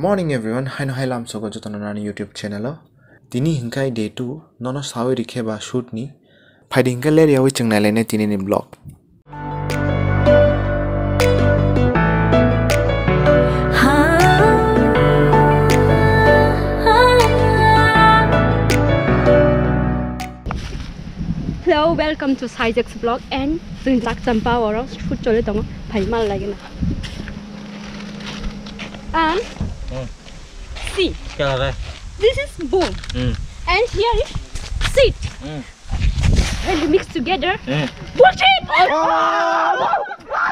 morning everyone. Hi no hi lam so gojo tanana YouTube channel. Tini hingkai day 2 nono sawi rikhe ba shoot ni. Phai hingkai ler yawi chengnai lene tini ni vlog. Hello, welcome to Saijek's vlog and doing like Champa or shoot chole tong phai mal lagi na. And see, this is boom, and here is seed. When you mix together, bullshit!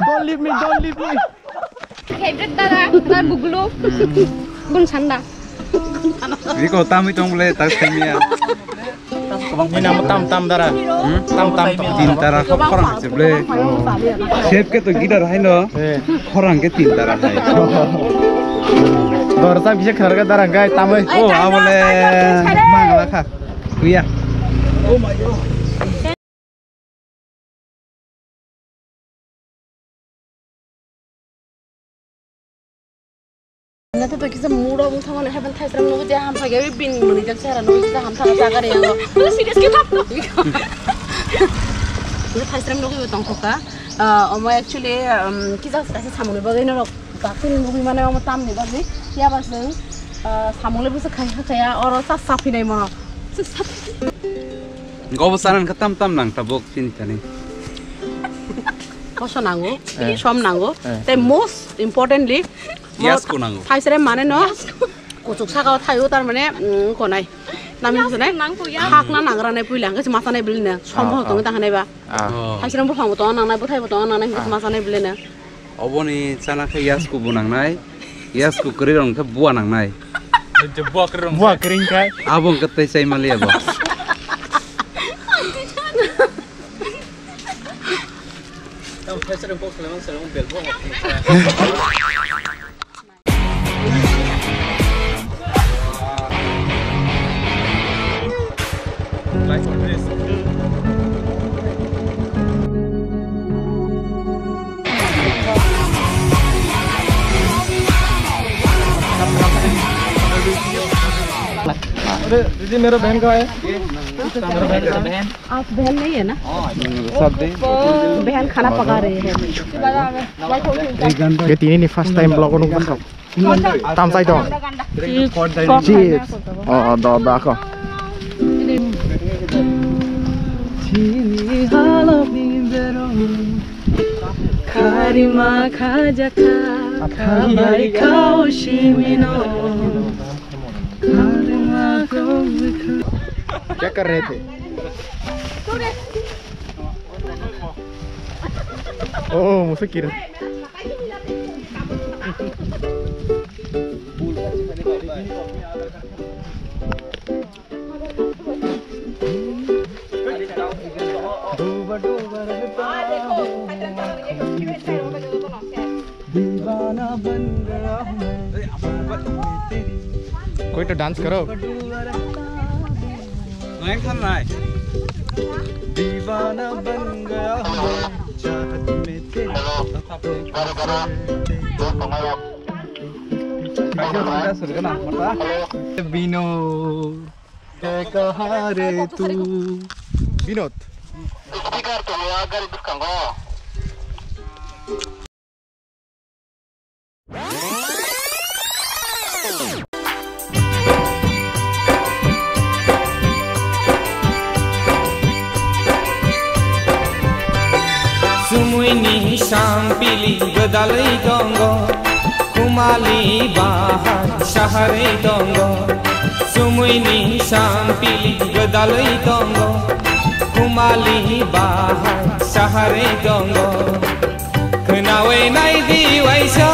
Don't leave me, don't leave me. Favorite dara, dar buglo, bun sanda. Riko tamu itong boleh tak semia. Ini nama tam dara, tam tin dara orang sebelah. Chef ke tu gitar hai no, orang ke tin dara hai. Dorsa bisa kerja darah guys, tamu. Oh, boleh mangala kah? Iya. Oh my god. Nanti tuh kita murah buat orang yang hebat Thailand nunggu dia ham pakai bin menijak cara nunggu kita ham tangan sagar yang lo serius kita tuh. Nunggu Thailand nunggu itu tong koka. Actually kita kasih samurai bagai nol. Tapi nunggu mana yang mau tam nih bagai. Ya pasang samurai bisa kayak orang sapi nih mana. Gak besaran ke tam nang tabok sini tadi. Kau nanggu, som nanggu. The most importantly. Yes, ko nango. Thailand mana no? Kucuk sakau Thailand tar mana? Konai. Nami sana? Hak na nagra na pulang. Kasi masa na beli na. Som ho tong tang na ba? Thailand bu pang buton nang na bu Thai buton nang na kasi masa na beli na. Obo ni sana ke yes ko bunang nai. Yes ko kerirong ke buah nang nai. Buah kering kai. Abong ketai saya malia bo. Like this. दीदी मेरा बहन का है आप बहन नहीं है ना सब दे बहन खाना पका रही है ये तीन नहीं फर्स्ट टाइम ब्लॉग उनको सब tam sai dong cheese oh da ko karima khajaka khabai khao shimino क्या कर रहे थे ओह मुझसे किरण दीवाना बन गया हूँ कोई तो डांस करो नहीं करना है दीवाना बन गया हूँ चाहत में तेरी बिनो क्या कहा रे तू Vinod Sumuini sampili gedalai dongo kumali bahar shahare dongo Sumuini sampili gedalai dongo kumali bahar shahare dongo Kenawe nai diwaisa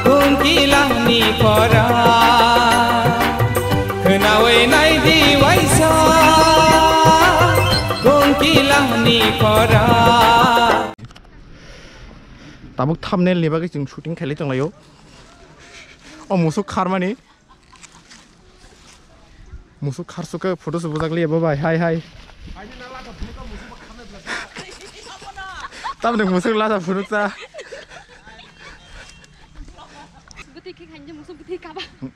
kunkilang ni kora Kenawe nai diwaisa tabuk thumbnail ni bagai jeng shooting khali tong layo o musuk kharmani musuk kharsuka photo su bujak liya bye hi hi Tam nang musuk lasa phurukta.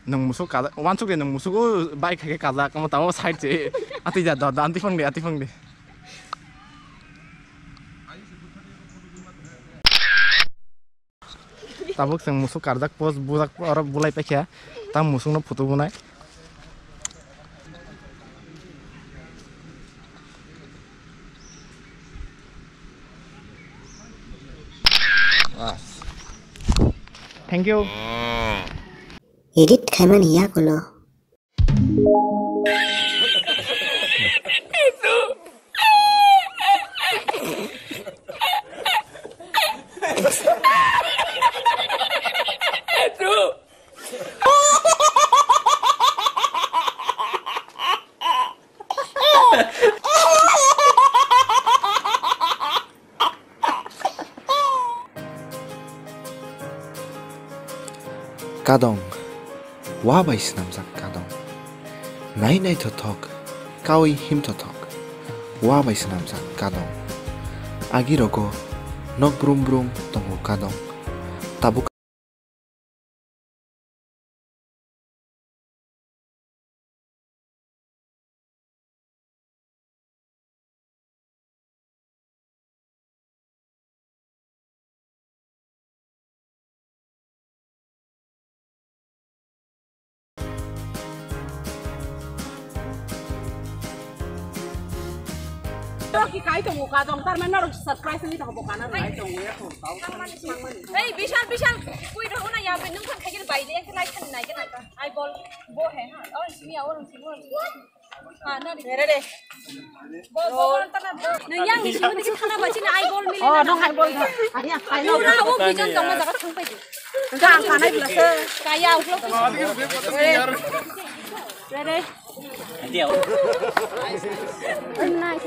nang musuk kada wan suk de nang musuk bike ke kada kamu tahu side je ati ja da anti phang de tabuk sang musuk kardak post budak orang bulai pekya tam musuk no foto bunai thank you edit khaman ya kolo kadong wa bai snam sak kadong nai nai to thok kawi him to thok wa bai snam sak kadong agi rogo nok brum brum tongo kadong tabuk কি কাই তো মুকা দং তার মানে আর surprise নি তো বকানা রাই দং এই বিশাল বিশাল কই রহো না ইয়া নং খান খাইগেল বাইলে এক লাইট খান নাই কেন আই বল বো হে হ্যাঁ আর সিমি আওর সিমি হ্যাঁ না রে রে বল বল তানা নং ইয়াং সিমি দিকে খানা বাচি না আই বল মিলে ও নং আই বল আরিয়া আই নো না ও বিজন দং না জায়গা থাং পাইছি গা খানাই ব্লাসে কায়া উঠলো রে রে রে নাই